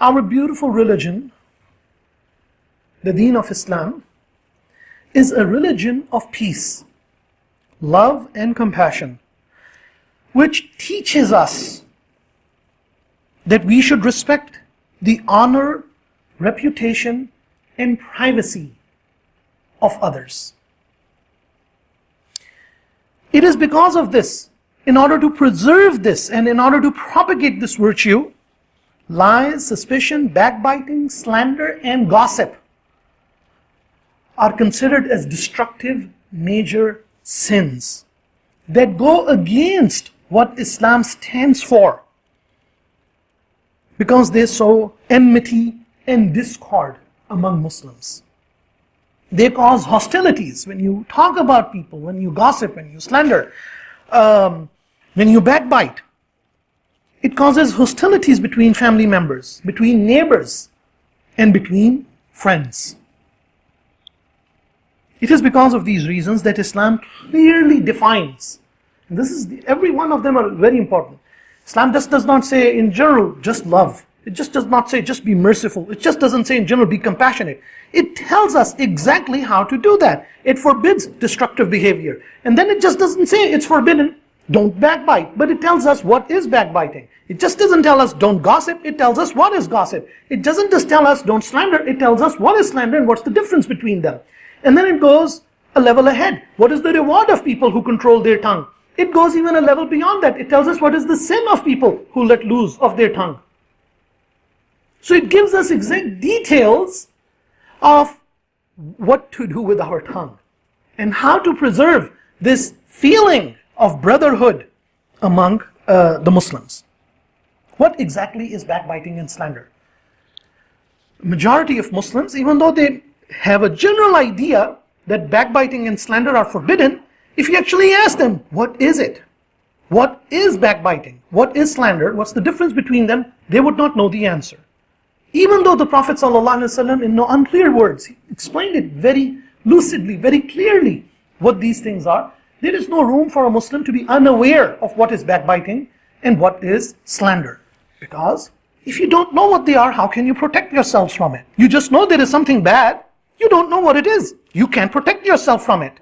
our beautiful religion, the Deen of Islam, is a religion of peace, love and compassion, which teaches us that we should respect the honor, reputation, and privacy of others. It is because of this, in order to preserve this and in order to propagate this virtue, lies, suspicion, backbiting, slander, and gossip are considered as destructive major sins that go against what Islam stands for, because they sow enmity and discord among Muslims. They cause hostilities when you talk about people, when you gossip, when you slander, when you backbite. It causes hostilities between family members, between neighbors, and between friends. It is because of these reasons that Islam clearly defines, and every one of them are very important. Islam just does not say in general, just love. It just does not say, just be merciful. It just doesn't say in general, be compassionate. It tells us exactly how to do that. It forbids destructive behavior. And then it just doesn't say it's forbidden, don't backbite. But it tells us what is backbiting. It just doesn't tell us don't gossip. It tells us what is gossip. It doesn't just tell us don't slander. It tells us what is slander and what's the difference between them. And then it goes a level ahead. What is the reward of people who control their tongue? It goes even a level beyond that. It tells us what is the sin of people who let loose of their tongue. So it gives us exact details of what to do with our tongue and how to preserve this feeling of brotherhood among the Muslims. What exactly is backbiting and slander? Majority of Muslims, even though they have a general idea that backbiting and slander are forbidden, if you actually ask them, what is it? What is backbiting? What is slander? What's the difference between them? They would not know the answer. Even though the Prophet ﷺ, in no unclear words, he explained it very lucidly, very clearly what these things are, there is no room for a Muslim to be unaware of what is backbiting and what is slander. Because if you don't know what they are, how can you protect yourselves from it? You just know there is something bad, you don't know what it is. You can't protect yourself from it.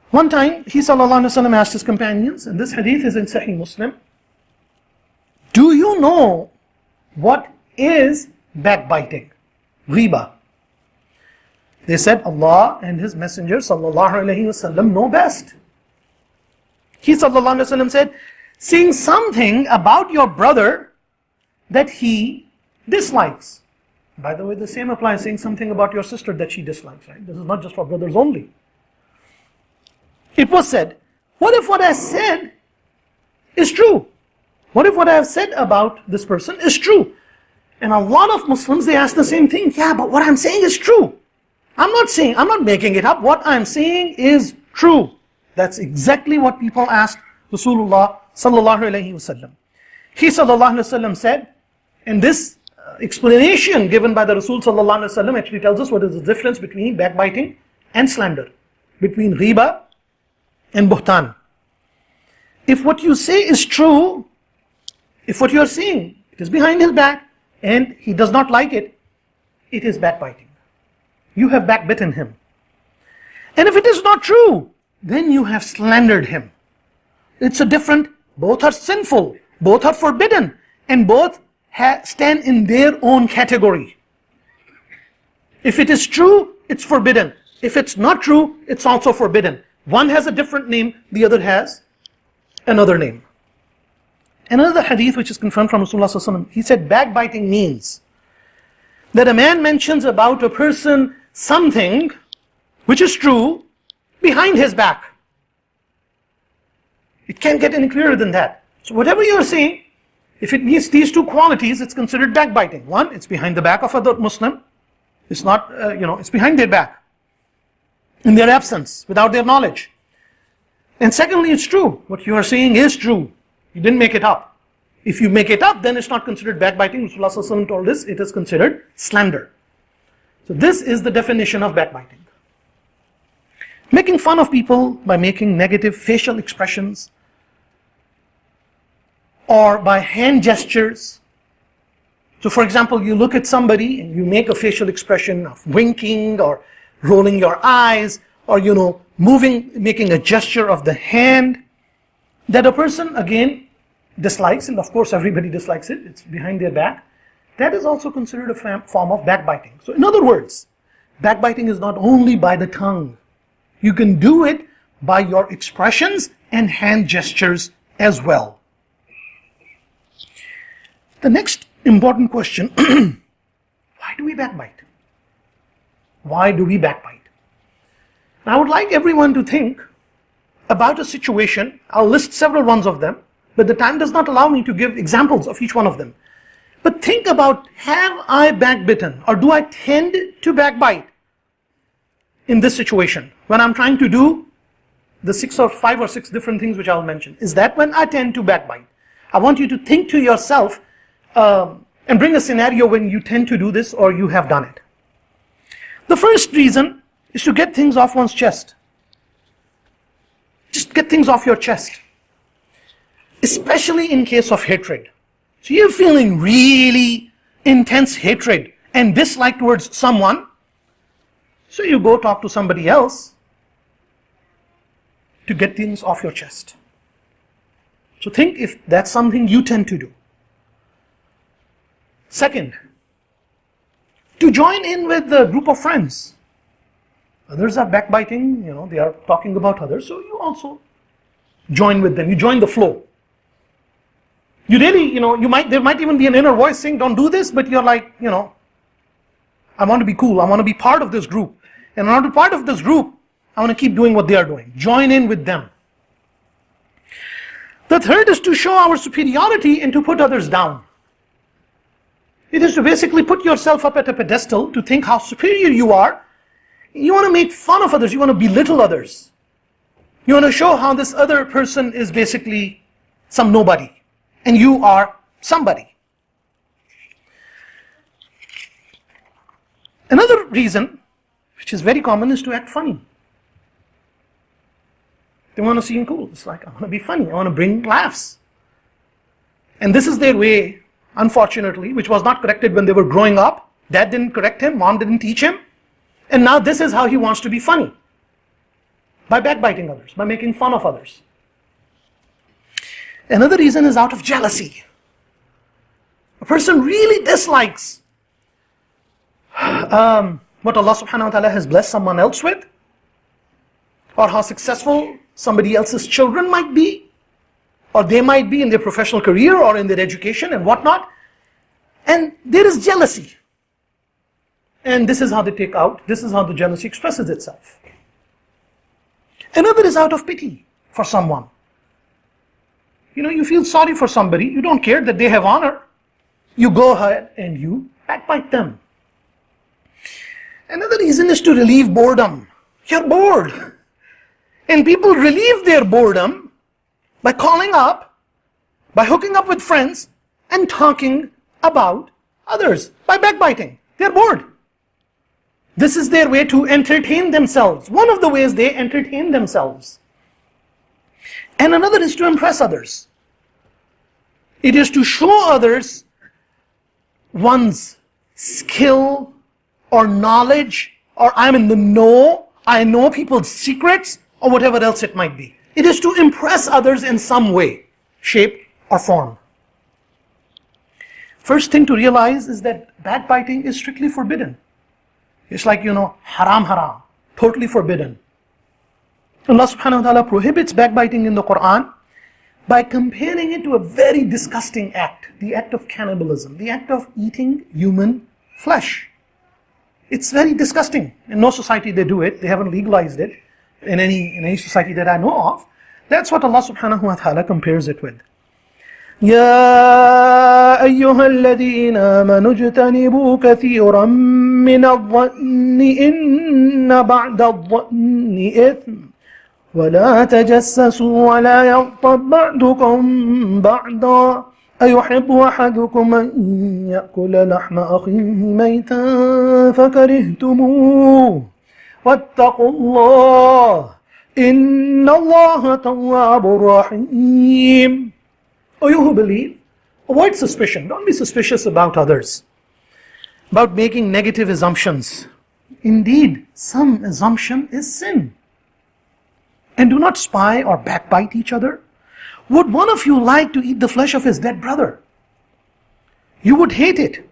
One time, he ﷺ asked his companions, and this hadith is in Sahih Muslim, do you know what is backbiting? Ghiba. They said, Allah and His Messenger ﷺ know best. He ﷺ said, saying something about your brother that he dislikes. By the way, the same applies, saying something about your sister that she dislikes, right? This is not just for brothers only. It was said, what if what I said is true? What if what I have said about this person is true? And a lot of Muslims, they ask the same thing. Yeah, but what I'm saying is true. I'm not making it up. What I'm saying is true. That's exactly what people asked Rasulullah sallallahu alaihi wasallam. He sallallahu alaihi wasallam said, and this explanation given by the Rasul sallallahu alaihi wasallam actually tells us what is the difference between backbiting and slander, between ghiba and buhtan. If what you say is true, if what you are saying, it is behind his back and he does not like it, it is backbiting. You have backbitten him. And if it is not true, then you have slandered him. It's a different, both are sinful, both are forbidden, and both stand in their own category. If it is true, it's forbidden. If it's not true, it's also forbidden. One has a different name, the other has another name. Another hadith which is confirmed from Rasulullah sallallahu alaihi wasallam, he said backbiting means that a man mentions about a person something which is true behind his back. It can't get any clearer than that. So whatever you are saying, if it meets these two qualities, it's considered backbiting. One, it's behind the back of a Muslim. It's not, it's behind their back, in their absence, without their knowledge. And secondly, it's true. What you are saying is true. You didn't make it up. If you make it up, then it's not considered backbiting. Rasulullah sallallahu alaihi wasallam told us it is considered slander. So this is the definition of backbiting. Making fun of people by making negative facial expressions, or by hand gestures. So for example, you look at somebody and you make a facial expression of winking or rolling your eyes, or moving, making a gesture of the hand, that a person again dislikes, and of course everybody dislikes it, it's behind their back. That is also considered a form of backbiting. So in other words, backbiting is not only by the tongue. You can do it by your expressions and hand gestures as well. The next important question, why do we backbite? Why do we backbite? And I would like everyone to think about a situation. I'll list several ones of them, but the time does not allow me to give examples of each one of them. But think about, have I backbitten, or do I tend to backbite in this situation when I'm trying to do the 5 or 6 different things which I'll mention? Is that when I tend to backbite? I want you to think to yourself and bring a scenario when you tend to do this or you have done it. The first reason is to get things off one's chest. Just get things off your chest, especially in case of hatred. So you're feeling really intense hatred and dislike towards someone, so you go talk to somebody else to get things off your chest. So think if that's something you tend to do. Second, to join in with the group of friends. Others are backbiting, they are talking about others, so you also join with them, you join the flow. You really, there might even be an inner voice saying, don't do this, but you're like, I want to be cool, I want to be part of this group. And in order to be part of this group, I want to keep doing what they are doing. Join in with them. The third is to show our superiority and to put others down. It is to basically put yourself up at a pedestal, to think how superior you are. You want to make fun of others, you want to belittle others. You want to show how this other person is basically some nobody, and you are somebody. Another reason, which is very common, is to act funny. They want to seem cool. It's like, I want to be funny, I want to bring laughs. And this is their way, unfortunately, which was not corrected when they were growing up. Dad didn't correct him, mom didn't teach him. And now this is how he wants to be funny. By backbiting others, by making fun of others. Another reason is out of jealousy. A person really dislikes what Allah subhanahu wa ta'ala has blessed someone else with, or how successful somebody else's children might be, or they might be in their professional career or in their education and whatnot. And there is jealousy. And this is how they take out, this is how the jealousy expresses itself. Another is out of pity for someone. You feel sorry for somebody, you don't care that they have honor. You go ahead and you backbite them. Another reason is to relieve boredom. You're bored. And people relieve their boredom by calling up, by hooking up with friends and talking about others, by backbiting. They're bored. This is their way to entertain themselves. One of the ways they entertain themselves. And another is to impress others. It is to show others one's skill or knowledge, or I'm in the know, I know people's secrets, or whatever else it might be. It is to impress others in some way, shape or form. First thing to realize is that backbiting is strictly forbidden. It's like, haram, totally forbidden. Allah subhanahu wa ta'ala prohibits backbiting in the Quran by comparing it to a very disgusting act, the act of cannibalism, the act of eating human flesh. It's very disgusting. In no society they do it, they haven't legalized it in any society that I know of. That's what Allah subhanahu wa ta'ala compares it with. يا أيها الذين آمنوا اجتنبوا كثيرا من الظن إن بعد الظن إثم ولا تجسسوا ولا يغتب بعضكم بعضا أيحب أحدكم أن يأكل لحم أخيه ميتا فكرهتموه واتقوا الله إن الله تواب رحيم. O you who believe, avoid suspicion. Don't be suspicious about others, about making negative assumptions. Indeed, some assumption is sin. And do not spy or backbite each other. Would one of you like to eat the flesh of his dead brother? You would hate it.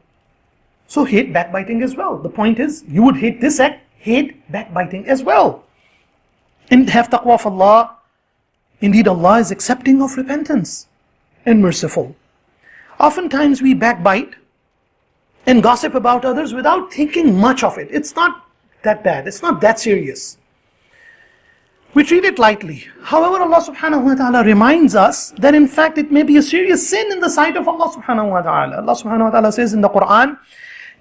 So hate backbiting as well. The point is, you would hate this act, hate backbiting as well. And have taqwa of Allah. Indeed, Allah is accepting of repentance and merciful. Oftentimes we backbite and gossip about others without thinking much of it. It's not that bad. It's not that serious. We treat it lightly. However, Allah subhanahu wa ta'ala reminds us that in fact it may be a serious sin in the sight of Allah subhanahu wa ta'ala. Allah subhanahu wa ta'ala says in the Quran,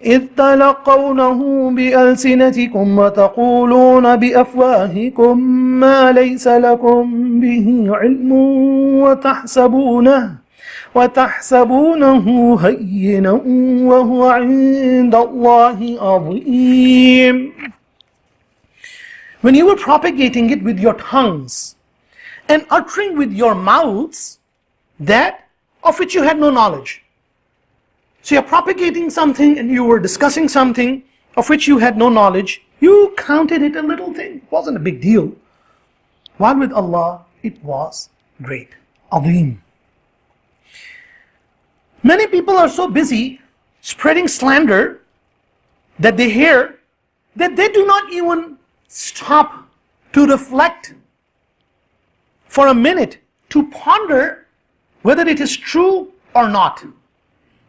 إِذْ تَلَقَّوْنَهُ بِأَلْسِنَتِكُمْ وَتَقُولُونَ بِأَفْوَاهِكُمْ مَا لَيْسَ لَكُمْ بِهِ عِلْمٌ وَتَحْسَبُونَهُ هَيِّنًا وَهُوَ عِندَ اللَّهِ عَظِيمٌ. When you were propagating it with your tongues and uttering with your mouths that of which you had no knowledge. So you're propagating something and you were discussing something of which you had no knowledge. You counted it a little thing. It wasn't a big deal. While with Allah, it was great. Azim. Many people are so busy spreading slander that they hear that they do not even stop to reflect for a minute to ponder whether it is true or not.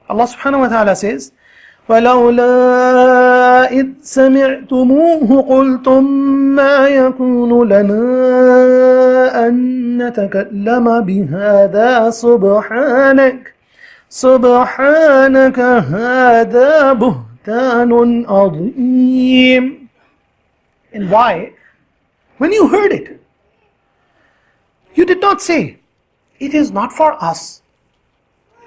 Allah subhanahu wa ta'ala says, وَلَوْلَا إِذْ سَمِعْتُمُوهُ قُلْتُمْ مَا يَكُونُ لَنَا أَن نَتَكَلَّمَ بِهَذَا سُبْحَانَكَ هَذَا بُهْتَانٌ عَظِيمٌ. And why? When you heard it, you did not say, it is not for us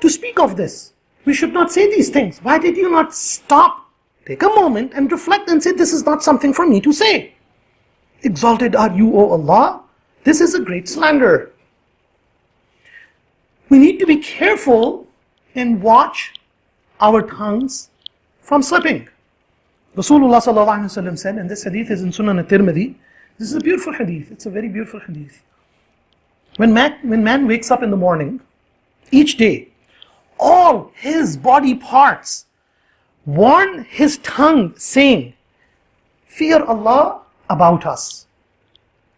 to speak of this. We should not say these things. Why did you not stop, take a moment and reflect and say, this is not something for me to say? Exalted are you, O Allah. This is a great slander. We need to be careful and watch our tongues from slipping. Rasulullah sallallahu alaihi wasallam said, and this hadith is in Sunan al-Tirmidhi, this is a beautiful hadith, it's a very beautiful hadith. When man wakes up in the morning, each day, all his body parts warn his tongue saying, fear Allah about us.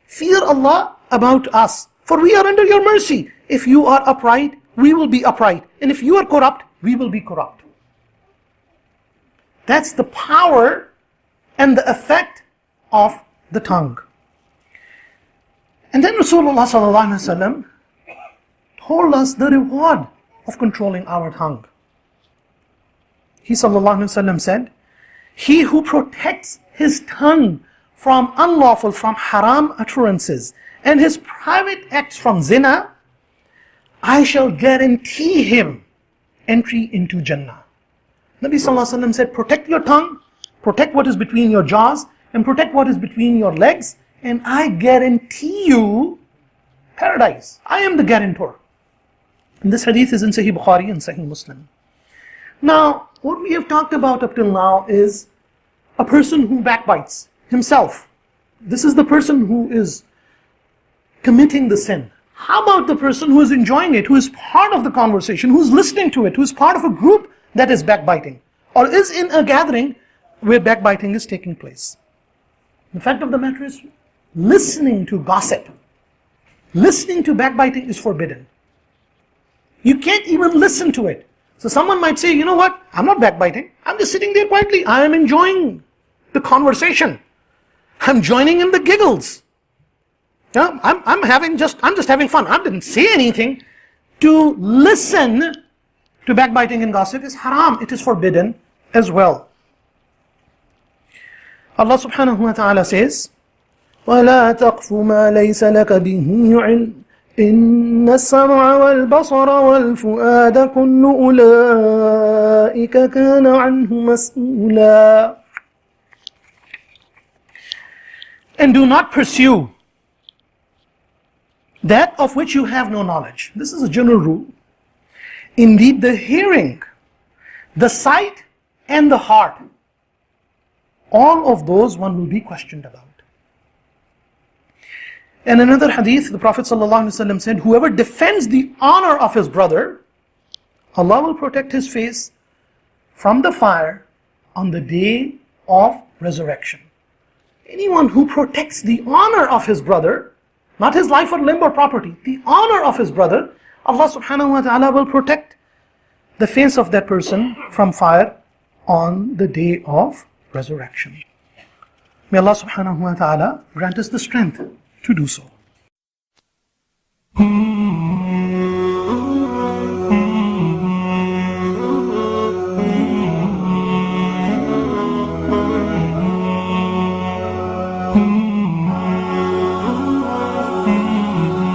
Fear Allah about us, for we are under your mercy. If you are upright, we will be upright. And if you are corrupt, we will be corrupt. That's the power and the effect of the tongue. And then Rasulullah sallallahu alaihi wasallam told us the reward of controlling our tongue. He sallallahu alaihi wasallam said, he who protects his tongue from unlawful, from haram utterances, and his private acts from zina, I shall guarantee him entry into Jannah. Nabi sallallahu alaihi wasallam said, protect your tongue, protect what is between your jaws, and protect what is between your legs, and I guarantee you paradise. I am the guarantor. And this hadith is in Sahih Bukhari and Sahih Muslim. Now, what we have talked about up till now is a person who backbites himself. This is the person who is committing the sin. How about the person who is enjoying it, who is part of the conversation, who is listening to it, who is part of a group that is backbiting, or is in a gathering where backbiting is taking place? The fact of the matter is, listening to gossip, listening to backbiting is forbidden. You can't even listen to it. So someone might say, you know what, I'm not backbiting, I'm just sitting there quietly, I am enjoying the conversation, I'm joining in the giggles. Yeah, I'm just having fun. I didn't say anything. To listen to backbiting and gossip is haram. It is forbidden as well. Allah subhanahu wa ta'ala says, وَلَا تَقْفُ مَا لَيْسَ لَكَ بِهِ عِلْمٍ إِنَّ السَّمْعَ وَالْبَصَرَ وَالْفُؤَادَ كُلُّ أُولَٰئِكَ كَانَ عَنْهُ مَسْئُولًا. And do not pursue that of which you have no knowledge. This is a general rule. Indeed, the hearing, the sight, and the heart, all of those one will be questioned about. In another hadith, the Prophet ﷺ said, whoever defends the honor of his brother, Allah will protect his face from the fire on the day of resurrection. Anyone who protects the honor of his brother, not his life or limb or property, the honor of his brother, Allah subhanahu wa ta'ala will protect the face of that person from fire on the day of resurrection. May Allah subhanahu wa ta'ala grant us the strength to do so.